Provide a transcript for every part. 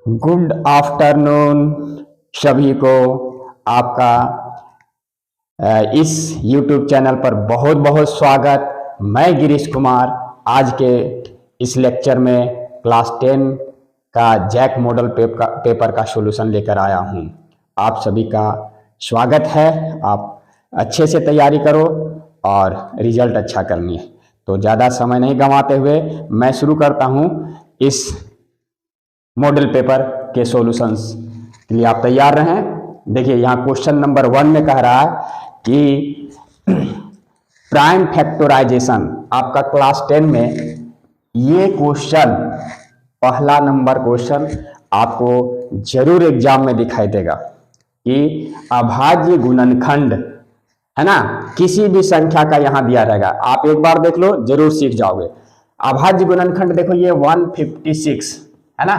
Good afternoon सभी को। आपका इस YouTube चैनल पर बहुत बहुत स्वागत। मैं गिरीश कुमार आज के इस लेक्चर में क्लास 10 का जैक मॉडल पेपर का सॉल्यूशन लेकर आया हूं। आप सभी का स्वागत है। आप अच्छे से तैयारी करो और रिजल्ट अच्छा करनी है। तो ज़्यादा समय नहीं गंवाते हुए मैं शुरू करता हूं इस मॉडल पेपर के सॉल्यूशंस के लिए। आप तैयार रहें। देखिए यहाँ क्वेश्चन नंबर 1 में कह रहा है कि प्राइम फैक्टराइजेशन। आपका क्लास 10 में ये क्वेश्चन पहला नंबर क्वेश्चन आपको जरूर एग्जाम में दिखाई देगा कि अभाज्य गुणनखंड है ना, किसी भी संख्या का यहाँ दिया रहेगा। आप एक बार देख लो, जरूर सीख जाओगे। अभाज्य गुणनखंड देखो ये 156 है ना।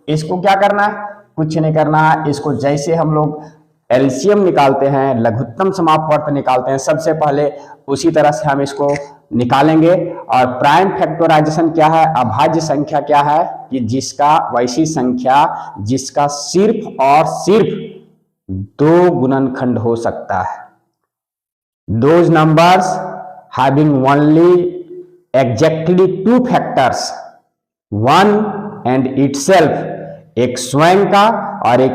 इसको क्या करना है, कुछ नहीं करना है। इसको जैसे हम लोग एलसीएम निकालते हैं, लघुत्तम समापवर्त निकालते हैं, सबसे पहले उसी तरह से हम इसको निकालेंगे। और प्राइम फैक्टराइजेशन क्या है, अभाज्य संख्या क्या है कि जिसका वैसी संख्या जिसका सिर्फ और सिर्फ 2 गुणनखंड हो सकता है। Those numbers having only exactly 2 factors, one and itself, एक स्वयं का और एक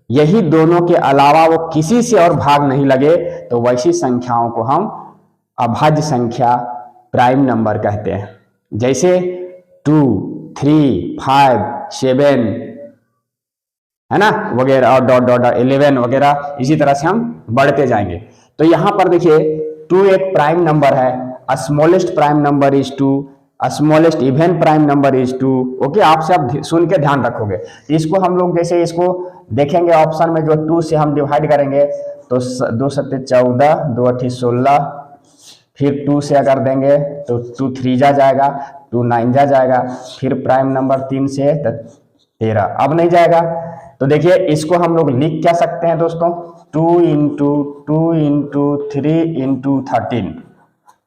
यही दोनों के अलावा वो किसी से और भाग नहीं लगे, तो वैसी संख्याओं को हम अभाज्य संख्या प्राइम नंबर कहते हैं। जैसे 2, 3, 5, 7 है ना वगैरह, और डॉट डॉट 11 वगैरह, इसी तरह से हम बढ़ते जाएंगे। तो यहां पर देखिए 2 एक प्राइम नंबर है। Smallest prime number is 2, smallest even prime number is 2। Okay, आपसे आप सुन के ध्यान रखोगे। इसको हम लोग जैसे इसको देखेंगे ऑप्शन में, जो 2 से हम डिवाइड करेंगे तो 2 7 14, 2 8 16, फिर 2 से अगर देंगे तो 2 3 जा जाएगा, 2 9 जा जाएगा, फिर प्राइम नंबर 3 से 13, अब नहीं जाएगा। तो देखिए इसको हम लोग लिख क्या सकते हैं दोस्तों, 2 × 2 × 3 × 13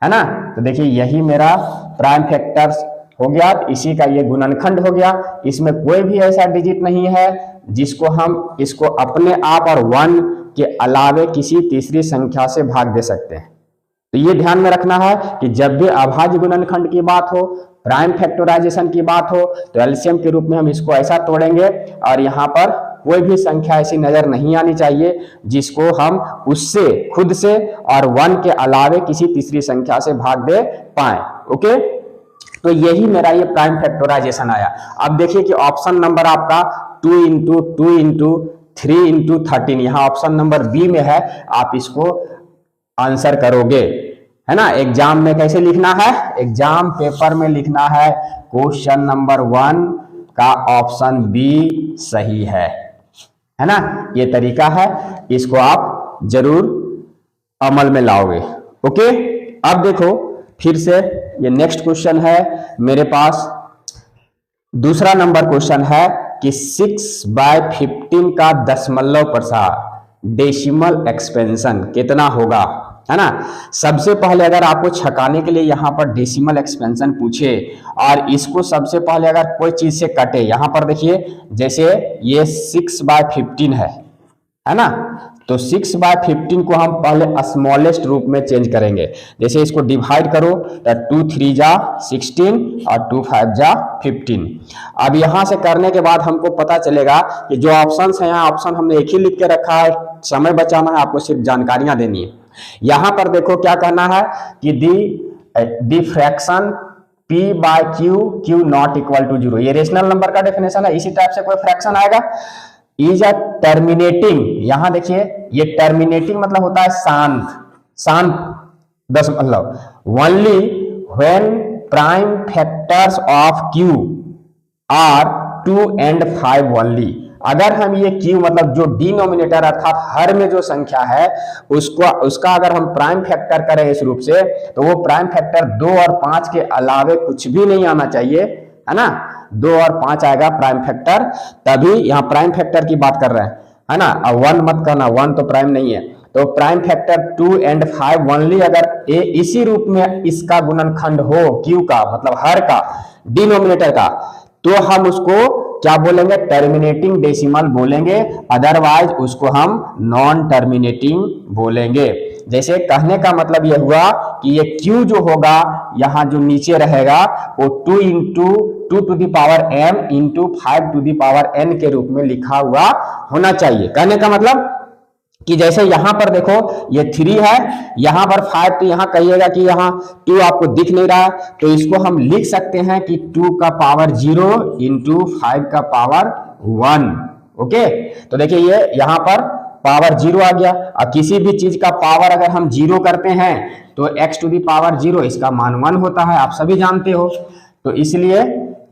है ना। तो देखिए यही मेरा प्राइम फैक्टर्स हो गया, इसी का ये गुणनखंड हो गया। इसमें कोई भी ऐसा डिजिट नहीं है जिसको हम इसको अपने आप और 1 के अलावे किसी तीसरी संख्या से भाग दे सकते हैं। तो ये ध्यान में रखना है कि जब भी अभाज्य गुणनखंड की बात हो, प्राइम फैक्टराइजेशन की बात हो, तो एलसीएम के रूप में हम इसको ऐसा तोड़ेंगे और यहाँ पर कोई भी संख्या ऐसी नजर नहीं आनी चाहिए जिसको हम उससे खुद से और 1 के अलावे किसी तीसरी संख्या से भाग दे पाए। ओके, तो यही मेरा ये प्राइम फैक्टराइजेशन आया। अब देखिए कि ऑप्शन नंबर आपका 2 × 2 × 3 × 13 यहाँ ऑप्शन नंबर बी में है। आप इसको आंसर करोगे है ना। एग्जाम में कैसे लिखना है, एग्जाम पेपर में लिखना है क्वेश्चन नंबर 1 का ऑप्शन बी सही है ना। ये तरीका है, इसको आप जरूर अमल में लाओगे। ओके, अब देखो फिर से ये नेक्स्ट क्वेश्चन है मेरे पास। दूसरा नंबर क्वेश्चन है कि 6/15 का दशमलव प्रसार डेसिमल एक्सपेंशन कितना होगा, है ना। सबसे पहले अगर आपको छकाने के लिए यहाँ पर डेसिमल एक्सपेंशन पूछे और इसको सबसे पहले अगर कोई चीज से कटे, यहाँ पर देखिए जैसे ये 6/15 है ना। तो 6/15 को हम पहले स्मॉलेस्ट रूप में चेंज करेंगे। जैसे इसको डिवाइड करो तो 2 3 जा 16 और 2 5 जा 15। अब यहां से करने के बाद हमको पता चलेगा कि जो ऑप्शंस है, यहाँ ऑप्शन हमने एक ही लिख के रखा है, समय बचाना है, आपको सिर्फ जानकारियां देनी है। यहां पर देखो क्या करना है कि the fraction p/q q not equal to 0, ये रेशनल नंबर का डेफिनेशन है। इसी टाइप से कोई फ्रैक्शन आएगा इज अ टर्मिनेटिंग, यहां देखिए ये टर्मिनेटिंग मतलब होता है शांत दशमलव। Only when prime factors of q are 2 and 5 only. अगर हम ये q मतलब जो डिनोमिनेटर अर्थात हर में जो संख्या है उसका अगर हम प्राइम फैक्टर करें इस रूप से, तो वो प्राइम फैक्टर 2 और 5 के अलावे कुछ भी नहीं आना चाहिए, है ना। 2 और 5 आएगा प्राइम फैक्टर, तभी यहाँ प्राइम फैक्टर की बात कर रहे हैं, है ना। 1 मत करना, 1 तो प्राइम नहीं है। तो प्राइम फैक्टर 2 and 5 ओनली अगर इसी रूप में इसका गुणनखंड हो q का मतलब हर का डिनोमिनेटर का, तो हम उसको क्या बोलेंगे, टर्मिनेटिंग डेसिमल बोलेंगे, अदरवाइज उसको हम नॉन टर्मिनेटिंग बोलेंगे। जैसे कहने का मतलब यह हुआ कि ये q जो होगा यहां जो नीचे रहेगा वो 2 into 2 to the power m into 5 to the power n के रूप में लिखा हुआ होना चाहिए। कहने का मतलब कि जैसे यहां पर देखो ये 3 है, यहां पर 5, तो यहां कहिएगा कि यहां 2 आपको दिख नहीं रहा है, तो इसको हम लिख सकते हैं कि 2 का पावर 0 इंटू 5 का पावर 1। ओके, तो देखिए ये यहां पर पावर 0 आ गया। और किसी भी चीज का पावर अगर हम 0 करते हैं तो x टू दी पावर 0 इसका मान 1 होता है, आप सभी जानते हो। तो इसलिए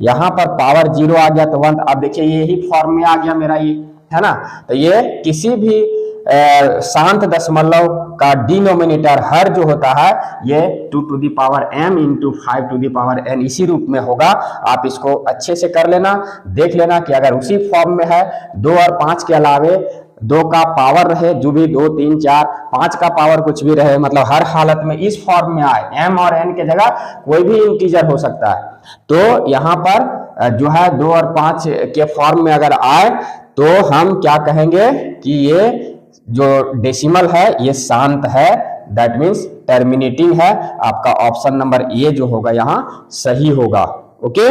यहां पर पावर 0 आ गया तो 1। अब देखिए यही फॉर्म में आ गया मेरा, ये है ना। तो ये किसी भी शांत दशमलव का डिनोमिनेटर हर जो होता है ये 2 to the power m into 5 to the power n इसी रूप में होगा। आप इसको अच्छे से कर लेना, देख लेना कि अगर उसी फॉर्म में है 2 और 5 के अलावे 2 का पावर रहे, जो भी 2 3 4 5 का पावर कुछ भी रहे, मतलब हर हालत में इस फॉर्म में आए, m और n के जगह कोई भी इंटीजर हो सकता है। तो यहाँ पर जो है 2 और 5 के फॉर्म में अगर आए तो हम क्या कहेंगे कि ये जो डेसिमल है ये शांत है, दैट मीन्स टर्मिनेटिंग है। आपका ऑप्शन नंबर ए जो होगा यहाँ सही होगा। ओके,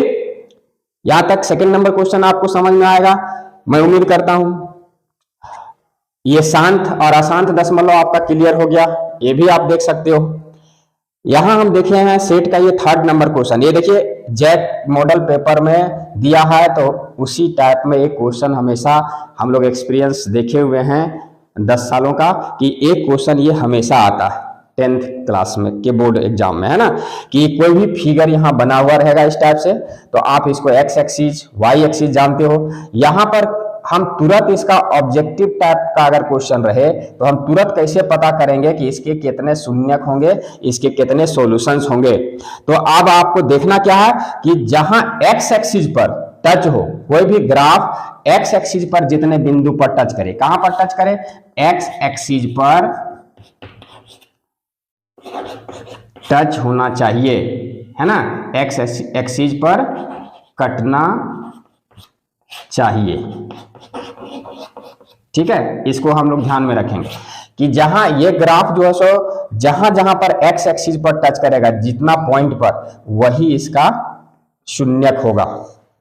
यहां तक सेकंड नंबर क्वेश्चन आपको समझ में आएगा, मैं उम्मीद करता हूं। ये शांत और अशांत दशमलव आपका क्लियर हो गया, ये भी आप देख सकते हो। यहां हम देखे हैं सेट का ये थर्ड नंबर क्वेश्चन। ये देखिए जैक मॉडल पेपर में दिया है, तो उसी टाइप में एक क्वेश्चन हमेशा हम लोग एक्सपीरियंस देखे हुए हैं 10 सालों का, कि एक क्वेश्चन ये हमेशा आता है 10th क्लास में के बोर्ड एग्जाम में, है ना, कि कोई भी फिगर यहाँ बना हुआ रहेगा इस टाइप से, तो आप इसको x एक्सिस y एक्सिस जानते हो। यहाँ पर हम तुरंत इसका ऑब्जेक्टिव टाइप का अगर क्वेश्चन रहे तो हम तुरंत कैसे पता करेंगे कि इसके कितने शून्यक होंगे, इसके कितने सॉल्यूशंस होंगे। तो अब आपको देखना क्या है कि जहां x एक्सिस पर टच हो, कोई भी ग्राफ x एक्सिस पर जितने बिंदु पर टच करे, कहां पर टच करे, x एक्सिस पर टच होना चाहिए, है ना, x एक्सिस पर कटना चाहिए। ठीक है, इसको हम लोग ध्यान में रखेंगे कि जहां ये ग्राफ जो है सो जहां जहां पर x एक्सिस पर टच करेगा जितना पॉइंट पर, वही इसका शून्यक होगा।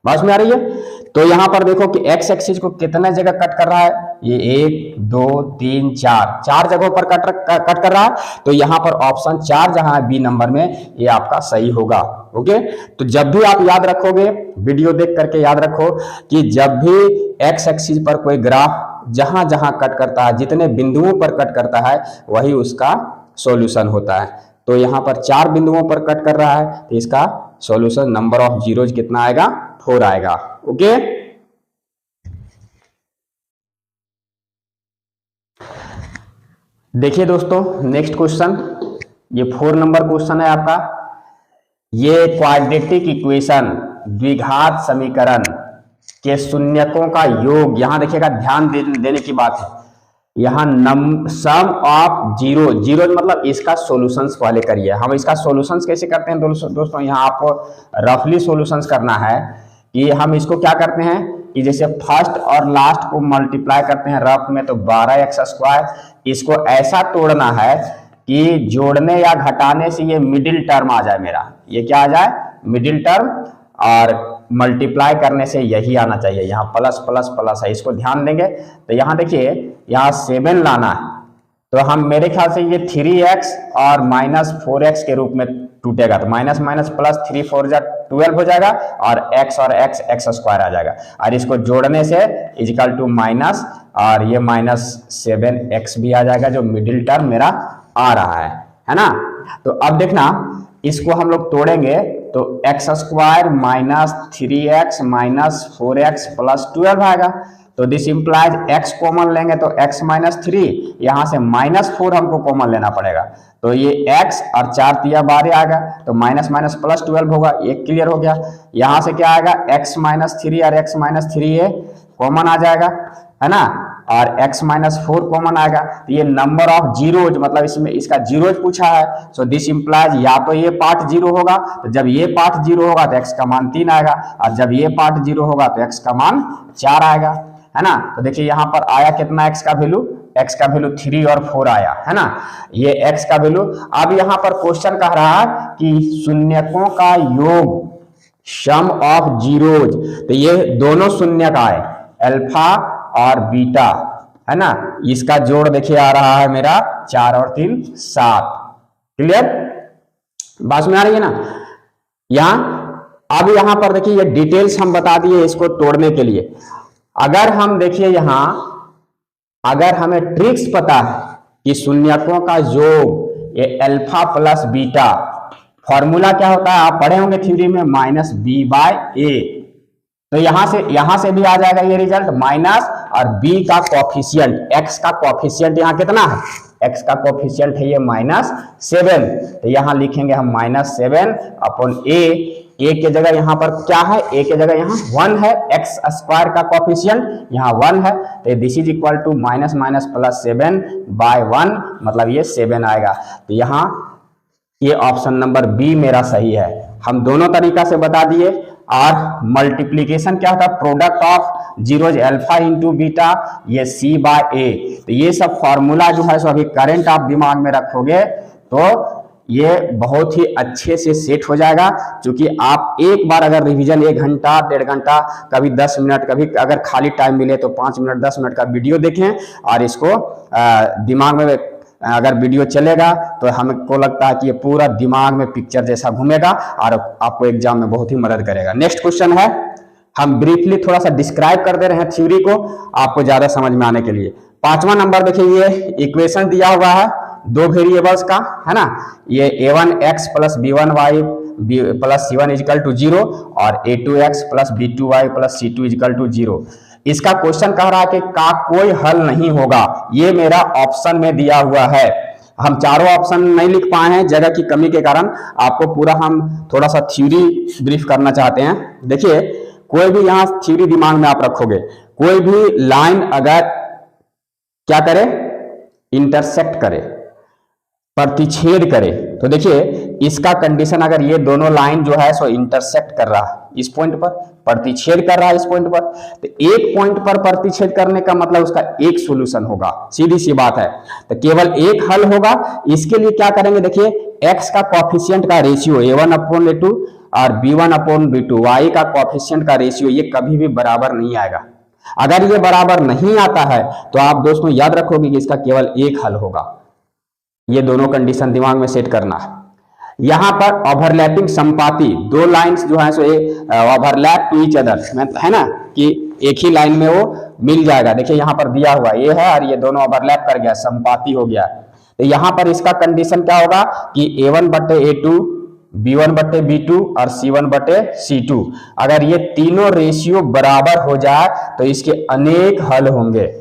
बात में आ रही है। तो यहां पर देखो कि x एक्सिस को कितने जगह कट कर रहा है, ये 1 2 3 4 जगहों पर कट कर रहा है। तो यहां पर ऑप्शन 4 जहां है बी नंबर में, ये आपका सही होगा। ओके, तो जब भी आप याद रखोगे, वीडियो देख करके याद रखो कि जब भी x एक्सिस पर कोई ग्राफ जहां जहां कट करता है, जितने बिंदुओं पर कट करता है, वही उसका सॉल्यूशन होता है। तो यहां पर 4 बिंदुओं पर कट कर रहा है, तो इसका सॉल्यूशन नंबर ऑफ जीरोज कितना आएगा, 4 आएगा। ओके, देखिए दोस्तों नेक्स्ट क्वेश्चन, ये 4 नंबर क्वेश्चन है आपका। ये क्वाड्रेटिक इक्वेशन द्विघात समीकरण के शून्यकों का योग, यहां देखिएगा ध्यान देने की बात है, यहाँ सम ऑफ जीरो मतलब इसका सॉल्यूशंस पहले करिए। हम इसका सॉल्यूशंस कैसे करते हैं दोस्तों, यहाँ आपको रफली सॉल्यूशंस करना है कि हम इसको क्या करते हैं कि जैसे फर्स्ट और लास्ट को मल्टीप्लाई करते हैं रफ में, तो 12x², इसको ऐसा तोड़ना है कि जोड़ने या घटाने से ये मिडिल टर्म आ जाए मेरा, ये क्या आ जाए, मिडिल टर्म, और मल्टीप्लाई करने से यही आना चाहिए, यहाँ प्लस प्लस प्लस है, इसको ध्यान देंगे। तो यहाँ देखिए यहाँ 7 लाना है, तो हम मेरे ख्याल से ये 3x और -4x के रूप में टूटेगा, तो माइनस माइनस प्लस 3 4 जा 12 हो जाएगा, और x और x x² आ जाएगा, और इसको जोड़ने से इजिकल टू माइनस, और ये -7x भी आ जाएगा, जो मिडिल टर्म मेरा आ रहा है ना। तो अब देखना इसको हम लोग तोड़ेंगे तो x² - 3x - 4x + 12 आएगा। तो दिस इंप्लाइज x कॉमन लेंगे तो x - 3, यहां से -4 हमको कॉमन लेना पड़ेगा, तो ये x और 4 तिया 12 आएगा, तो माइनस माइनस प्लस 12 होगा, ये क्लियर हो गया। यहां से क्या आएगा, x - 3 और x - 3 ये कॉमन आ जाएगा, है ना। और x माइनस 4 कॉमन आएगा, तो ये नंबर ऑफ जीरोज, मतलब इसमें इसका जीरोज पूछा है, सो दिस इंप्लाइज या तो ये पार्ट जीरो होगा, तो जब ये पार्ट जीरो होगा तो x का मान 3 आएगा, और जब ये पार्ट जीरो होगा तो x का मान 4 आएगा, है ना। तो देखिए यहाँ पर आया कितना x का वैल्यू, x का वैल्यू 3 और 4 आया, है ना, ये x का वैल्यू। अब यहाँ पर क्वेश्चन कह रहा है कि शून्यकों का योग, सम ऑफ जीरोज, तो ये दोनों शून्यक आए, अल्फा और बीटा, है ना, इसका जोड़ देखिए आ रहा है मेरा 4 और 3 7। क्लियर, बात में आ रही है ना। अब यहां पर देखिए ये डिटेल्स हम बता दिए इसको तोड़ने के लिए। अगर हम देखिए यहां, अगर हमें ट्रिक्स पता है कि शून्यकों का योग ये अल्फा प्लस बीटा, फॉर्मूला क्या होता है आप पढ़े होंगे थ्योरी में, माइनस बी बाय ए, तो यहां से भी आ जाएगा ये रिजल्ट माइनस, और b का कोफिशिएंट, x का कोफिशिएंट यहाँ कितना है, x का कोफिशिएंट है ये -7, तो यहां लिखेंगे हम -7 अपॉन a के जगह यहां पर क्या है, a के जगह यहां 1 है, x स्क्वायर का कोफिशिएंट यहां 1 है, तो this is equal to minus minus plus 7 by 1, मतलब ये 7 आएगा। तो यहाँ ये ऑप्शन नंबर बी मेरा सही है। हम दोनों तरीका से बता दिए। और मल्टीप्लीकेशन क्या होता है, product of zeros alpha into beta, ये c बाय ए, तो ये सब फॉर्मूला जो है सो अभी करंट आप दिमाग में रखोगे तो ये बहुत ही अच्छे से सेट हो जाएगा। क्योंकि आप एक बार अगर रिवीजन 1 घंटा 1.5 घंटा, कभी 10 मिनट, कभी अगर खाली टाइम मिले तो 5 मिनट 10 मिनट का वीडियो देखें, और इसको दिमाग में अगर वीडियो चलेगा तो हमको लगता है कि ये पूरा दिमाग में पिक्चर जैसा घूमेगा और आपको एग्जाम में बहुत ही मदद करेगा। नेक्स्ट क्वेश्चन है, हम ब्रीफली थोड़ा सा डिस्क्राइब कर दे रहे हैं थ्योरी को आपको ज्यादा समझ में आने के लिए। 5वां नंबर देखिए, ये इक्वेशन दिया हुआ है दो वेरिएबल्स का, है ना, ये a1x plus b1y plus c1 is equal to 0 और a2x plus b2y plus c2 is equal to 0। इसका क्वेश्चन कह रहा है कि का कोई हल नहीं होगा, ये मेरा ऑप्शन में दिया हुआ है। हम चारों ऑप्शन नहीं लिख पाए हैं जगह की कमी के कारण, आपको पूरा हम थोड़ा सा थ्योरी ब्रीफ करना चाहते हैं। देखिए कोई भी यहाँ थ्योरी दिमाग में आप रखोगे, कोई भी लाइन अगर क्या करे, इंटरसेक्ट करे, प्रतिच्छेद करे, तो देखिए इसका कंडीशन अगर ये दोनों लाइन जो है सो इंटरसेक्ट कर रहा है इस पॉइंट पर, प्रतिच्छेद कर रहा है इस पॉइंट पर, तो एक पॉइंट पर प्रतिच्छेद करने का मतलब उसका एक सॉल्यूशन होगा, सीधी सी बात है। तो केवल एक हल होगा। इसके लिए क्या करेंगे, देखिए x का कोफिशिएंट का रेशियो a1/a2 और b1/b2, y का कोफिशिएंट का रेशियो ये कभी भी बराबर नहीं आएगा। अगर ये बराबर नहीं आता है तो आप दोस्तों याद रखोगे कि इसका केवल एक हल होगा। ये दोनों कंडीशन दिमाग में सेट करना है। यहां पर ओवरलैपिंग संपाती, दो लाइंस जो है सो ओवरलैप टू ईच अदर, है ना, कि एक ही लाइन में वो मिल जाएगा। देखिए यहां पर दिया हुआ ये है और ये दोनों ओवरलैप कर गया, संपाती हो गया। तो यहां पर इसका कंडीशन क्या होगा कि a1/a2, b1/b2 और c1/c2, अगर ये तीनों रेशियो बराबर हो जाए तो इसके अनेक हल होंगे।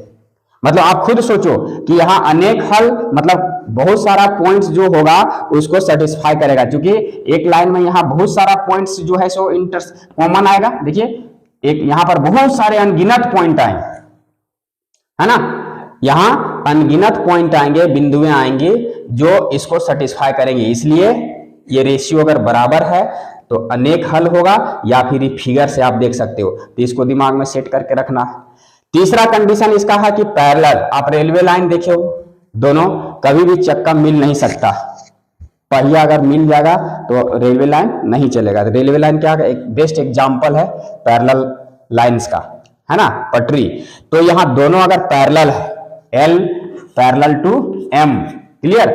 मतलब आप खुद सोचो कि यहाँ अनेक हल मतलब बहुत सारा पॉइंट्स जो होगा उसको सेटिस्फाई करेगा, क्योंकि एक लाइन में यहाँ बहुत सारा पॉइंट्स जो है सो कॉमन आएगा। देखिए एक यहाँ पर बहुत सारे अनगिनत पॉइंट आए, है ना, यहाँ अनगिनत पॉइंट आएंगे, बिंदुएं आएंगे जो इसको सेटिस्फाई करेंगे। इसलिए ये रेशियो अगर बराबर है तो अनेक हल होगा, या फिर फिगर से आप देख सकते हो। तो इसको दिमाग में सेट करके रखना। तीसरा कंडीशन इसका है कि पैरेलल, आप रेलवे लाइन देखे हो, दोनों कभी भी चक्का मिल नहीं सकता। पहिया अगर मिल जाएगा तो रेलवे लाइन नहीं चलेगा। तो रेलवे लाइन क्या है, एक बेस्ट एग्जांपल है पैरेलल लाइंस का, है ना, पटरी। तो यहाँ दोनों अगर पैरेलल है, L parallel to M, clear,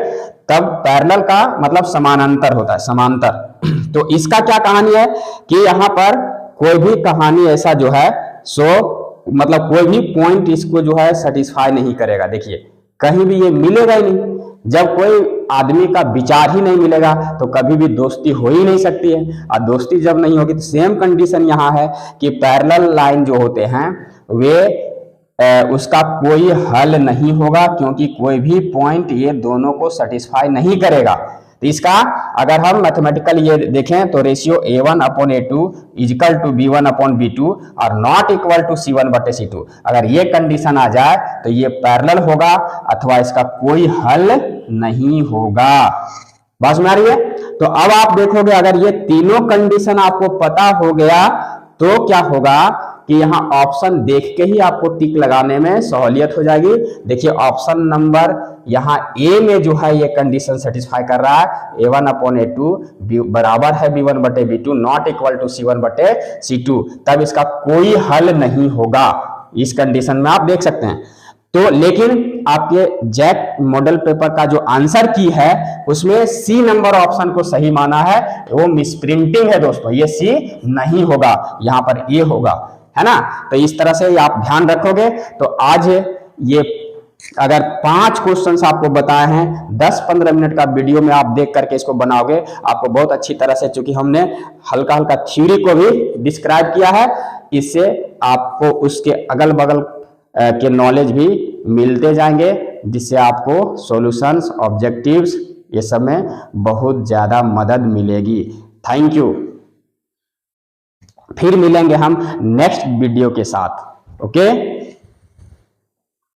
तब पैरेलल का मतलब समानांतर होता है, समांतर। तो इसका क्या कहानी है कि यहाँ पर कोई भी कहानी ऐसा जो है सो मतलब कोई भी पॉइंट इसको जो है सेटिस्फाई नहीं करेगा। देखिए कहीं भी ये मिलेगा ही नहीं। जब कोई आदमी का विचार ही नहीं मिलेगा तो कभी भी दोस्ती हो ही नहीं सकती है, और दोस्ती जब नहीं होगी तो सेम कंडीशन यहाँ है कि पैरेलल लाइन जो होते हैं वे उसका कोई हल नहीं होगा, क्योंकि कोई भी पॉइंट ये दोनों को सेटिस्फाई नहीं करेगा। तो इसका अगर हम मैथमेटिकल ये देखें तो ratio a1/a2 is equal to b1/b2 और नॉट इक्वल टू c1/c2, अगर ये कंडीशन आ जाए तो ये पैरेलल होगा अथवा इसका कोई हल नहीं होगा। बात समझ आ रही है? तो अब आप देखोगे अगर ये तीनों कंडीशन आपको पता हो गया तो क्या होगा कि यहाँ ऑप्शन देख के ही आपको टिक लगाने में सहूलियत हो जाएगी। देखिए ऑप्शन नंबर यहाँ ए में जो है ये कंडीशन सेटिस्फाई कर रहा है A1/A2 बराबर है B1/B2 not equal to C1/C2, तब इसका कोई हल नहीं होगा। इस कंडीशन में आप देख सकते हैं। तो लेकिन आपके जैक मॉडल पेपर का जो आंसर की है उसमें सी नंबर ऑप्शन को सही माना है, वो मिसप्रिंटिंग है दोस्तों, ये सी नहीं होगा, यहाँ पर ए होगा, है ना। तो इस तरह से आप ध्यान रखोगे तो आज ये अगर 5 क्वेश्चंस आपको बताए हैं 10-15 मिनट का वीडियो में आप देख करके इसको बनाओगे, आपको बहुत अच्छी तरह से, चूंकि हमने हल्का हल्का थ्योरी को भी डिस्क्राइब किया है, इससे आपको उसके अगल बगल के नॉलेज भी मिलते जाएंगे, जिससे आपको सॉल्यूशंस, ऑब्जेक्टिव्स ये सब में बहुत ज्यादा मदद मिलेगी। Thank you. फिर मिलेंगे हम नेक्स्ट वीडियो के साथ। ओके।